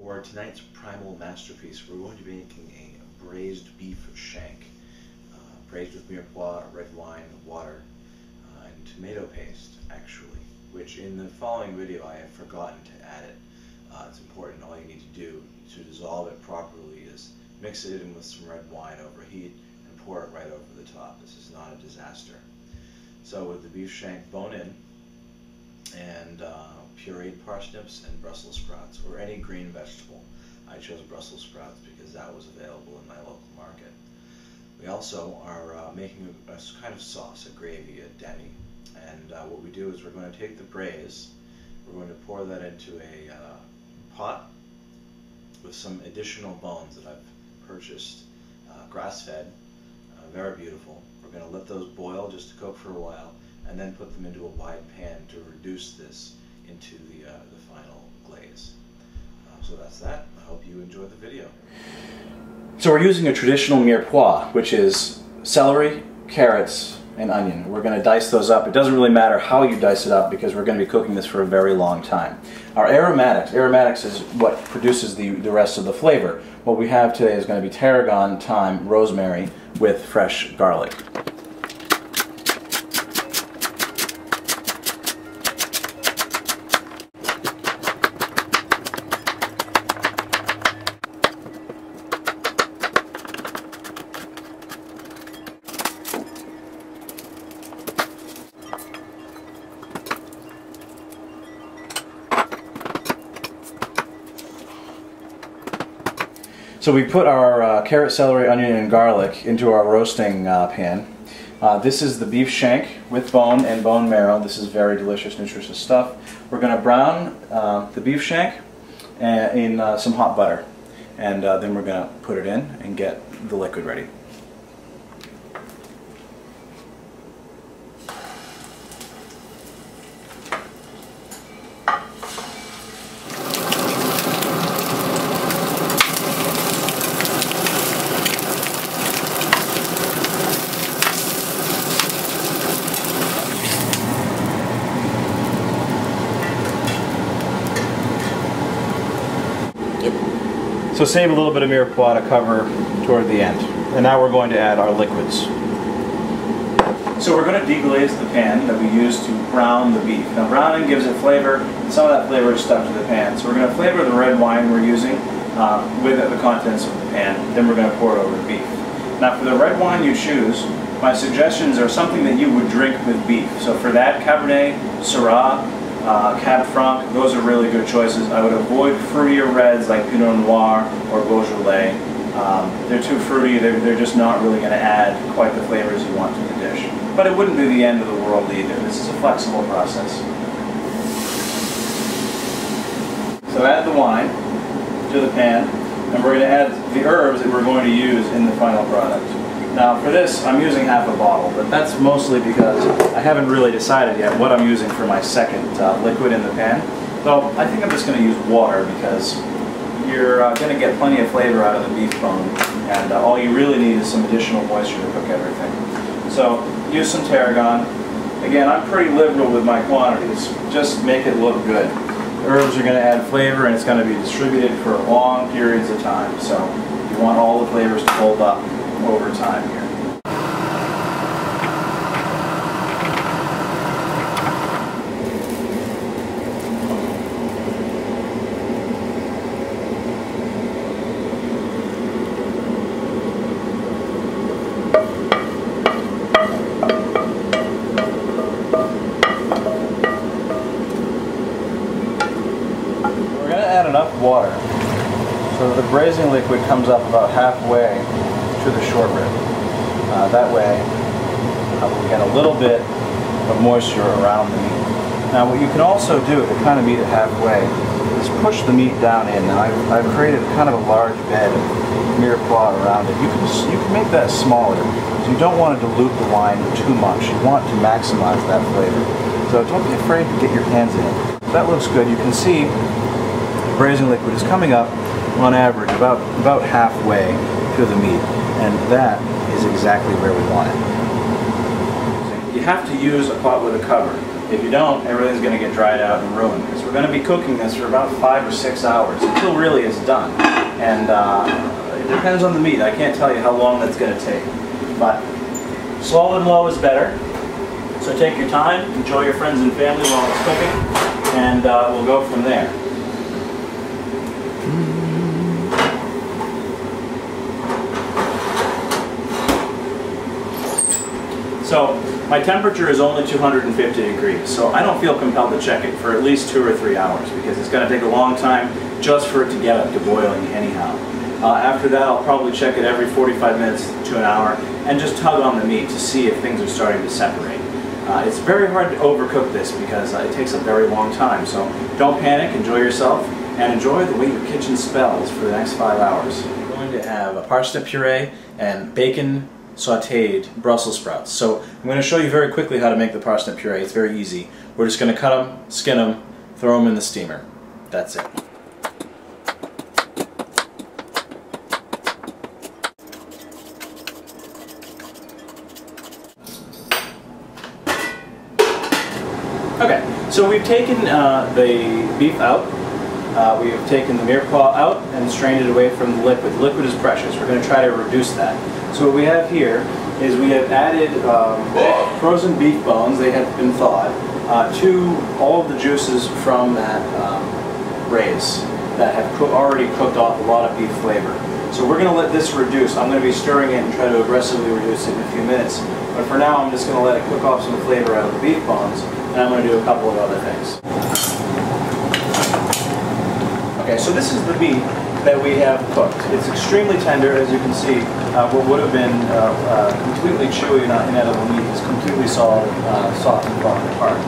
For tonight's Primal masterpiece, we're going to be making a braised beef shank, braised with mirepoix, red wine, water, and tomato paste, actually, which in the following video I have forgotten to add it. It's important. All you need to do to dissolve it properly is mix it in with some red wine over heat and pour it right over the top. This is not a disaster. So with the beef shank bone in, and pureed parsnips and Brussels sprouts, or any green vegetable. I chose Brussels sprouts because that was available in my local market. We also are making a kind of sauce, a gravy, a demi. And what we do is we're going to take the braise, we're going to pour that into a pot with some additional bones that I've purchased, grass-fed, very beautiful. We're going to let those boil just to cook for a while, and then put them into a wide pan to reduce this into the final glaze. So that's that. I hope you enjoy the video. So we're using a traditional mirepoix, which is celery, carrots, and onion. We're going to dice those up. It doesn't really matter how you dice it up because we're going to be cooking this for a very long time. Our aromatics is what produces the rest of the flavor. What we have today is going to be tarragon, thyme, rosemary with fresh garlic. So we put our carrot, celery, onion, and garlic into our roasting pan. This is the beef shank with bone and bone marrow. This is very delicious, nutritious stuff. We're going to brown the beef shank in some hot butter, and then we're going to put it in and get the liquid ready. So save a little bit of mirepoix to cover toward the end. And now we're going to add our liquids. So we're going to deglaze the pan that we used to brown the beef. Now browning gives it flavor, and some of that flavor is stuck to the pan. So we're going to flavor the red wine we're using with the contents of the pan. Then we're going to pour it over the beef. Now for the red wine you choose, my suggestions are something that you would drink with beef. So for that, Cabernet, Syrah, Cab Franc, those are really good choices. I would avoid fruitier reds like Pinot Noir or Beaujolais. They're too fruity, they're just not really going to add quite the flavors you want to the dish. But it wouldn't be the end of the world either. This is a flexible process. So add the wine to the pan, and we're going to add the herbs that we're going to use in the final product. Now for this, I'm using half a bottle, but that's mostly because I haven't really decided yet what I'm using for my second liquid in the pan. So I think I'm just going to use water because you're going to get plenty of flavor out of the beef bone, and all you really need is some additional moisture to cook everything. So use some tarragon. Again, I'm pretty liberal with my quantities. Just make it look good. The herbs are going to add flavor, and it's going to be distributed for long periods of time. So you want all the flavors to hold up over time here. We're going to add enough water so that the braising liquid comes up about halfway to the short rib. That way we'll get a little bit of moisture around the meat. Now what you can also do to kind of meet it halfway is push the meat down in. Now I've created kind of a large bed of mirepoix around it. You can make that smaller. So you don't want to dilute the wine too much. You want to maximize that flavor. So don't be afraid to get your hands in it. So that looks good. You can see the braising liquid is coming up on average about halfway to the meat. And that is exactly where we want it. You have to use a pot with a cover. If you don't, everything's going to get dried out and ruined, because we're going to be cooking this for about 5 or 6 hours until really it's done. And it depends on the meat. I can't tell you how long that's going to take. But slow and low is better. So take your time, enjoy your friends and family while it's cooking, and we'll go from there. So my temperature is only 250 degrees, so I don't feel compelled to check it for at least 2 or 3 hours, because it's going to take a long time just for it to get up to boiling anyhow. After that, I'll probably check it every 45 minutes to an hour and just tug on the meat to see if things are starting to separate. It's very hard to overcook this because it takes a very long time, so don't panic, enjoy yourself, and enjoy the way your kitchen smells for the next 5 hours. We're going to have a parsnip puree and bacon sautéed Brussels sprouts. So I'm going to show you very quickly how to make the parsnip puree. It's very easy. We're just going to cut them, skin them, throw them in the steamer. That's it. Okay, so we've taken the beef out, we have taken the mirepoix out and strained it away from the liquid. The liquid is precious. We're going to try to reduce that. So what we have here is we have added frozen beef bones. They have been thawed to all of the juices from that braise that have already cooked off a lot of beef flavor. So we're going to let this reduce. I'm going to be stirring it and try to aggressively reduce it in a few minutes. But for now, I'm just going to let it cook off some flavor out of the beef bones, and I'm going to do a couple of other things. Okay, so this is the meat that we have cooked. It's extremely tender, as you can see. What would have been completely chewy and inedible meat is completely solid, soft and falling apart.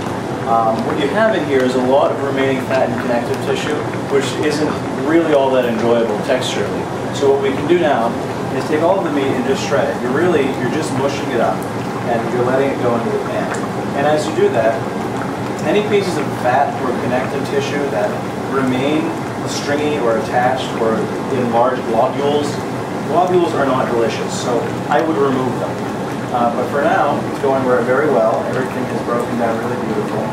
What you have in here is a lot of remaining fat and connective tissue, which isn't really all that enjoyable texturally. So what we can do now is take all of the meat and just shred it. You're just mushing it up, and you're letting it go into the pan. And as you do that, any pieces of fat or connective tissue that remain stringy or attached or in large globules are not delicious, so I would remove them. But for now, it's going very well. Everything is broken down really beautiful.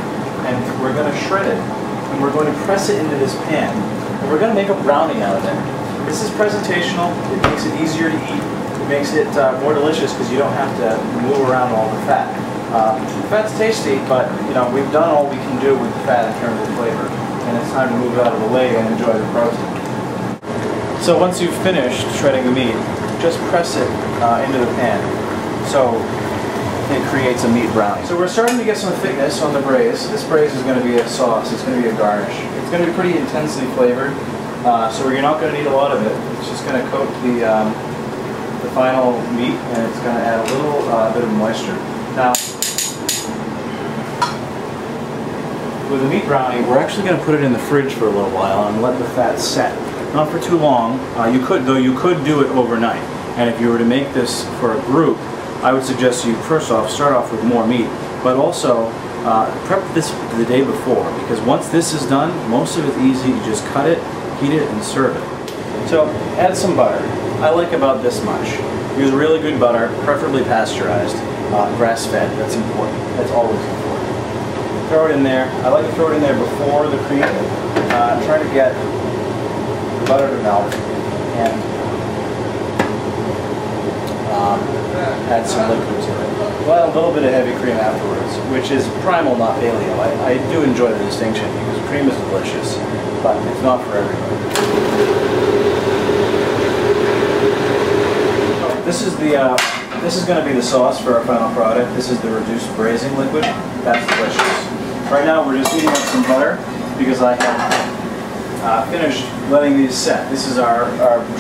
And we're going to shred it, and we're going to press it into this pan. And we're going to make a brownie out of it. This is presentational. It makes it easier to eat. It makes it more delicious because you don't have to move around all the fat. The fat's tasty, but we've done all we can do with the fat in terms of flavor. And it's time to move it out of the way and enjoy the protein. So once you've finished shredding the meat, just press it into the pan so it creates a meat brownie. So we're starting to get some thickness on the braise. This braise is going to be a sauce, it's going to be a garnish. It's going to be pretty intensely flavored, so you're not going to need a lot of it. It's just going to coat the final meat, and it's going to add a little bit of moisture. Now, with a meat brownie, we're actually going to put it in the fridge for a little while and let the fat set. Not for too long. You could do it overnight. And if you were to make this for a group, I would suggest you first off start off with more meat, but also prep this the day before, because once this is done, most of it's easy. You just cut it, heat it, and serve it. So add some butter. I like about this much. Use really good butter, preferably pasteurized, grass-fed. That's important. That's always important. Throw it in there. I like to throw it in there before the cream. Try to get the butter to melt and add some liquid to it. We'll add a little bit of heavy cream afterwards, which is Primal, not paleo. I do enjoy the distinction because cream is delicious, but it's not for everybody. This is going to be the sauce for our final product. This is the reduced braising liquid. That's delicious. Right now we're just heating up some butter because I have finished letting these set. This is our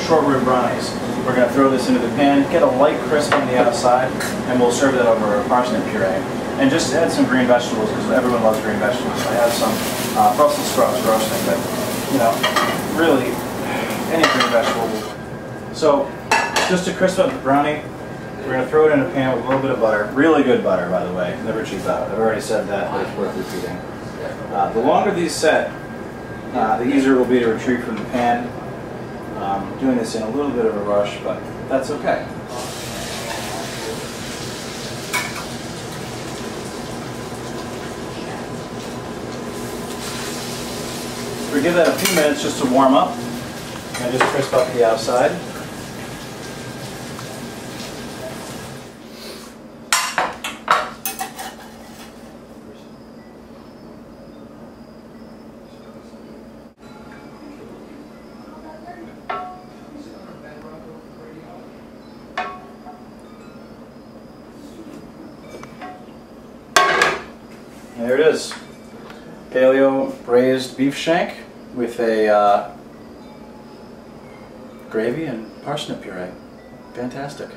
short rib brownies. We're going to throw this into the pan, get a light crisp on the outside, and we'll serve that over a parsnip puree. And just add some green vegetables because everyone loves green vegetables. I have some Brussels sprouts roasting, but really any green vegetable will work. So just to crisp up the brownie, we're going to throw it in a pan with a little bit of butter. Really good butter, by the way. Never cheap out. I've already said that, but it's worth repeating. The longer these set, the easier it will be to retrieve from the pan. Doing this in a little bit of a rush, but that's okay. we give that a few minutes just to warm up. And just crisp up the outside. There it is. Paleo braised beef shank with a gravy and parsnip puree. Fantastic.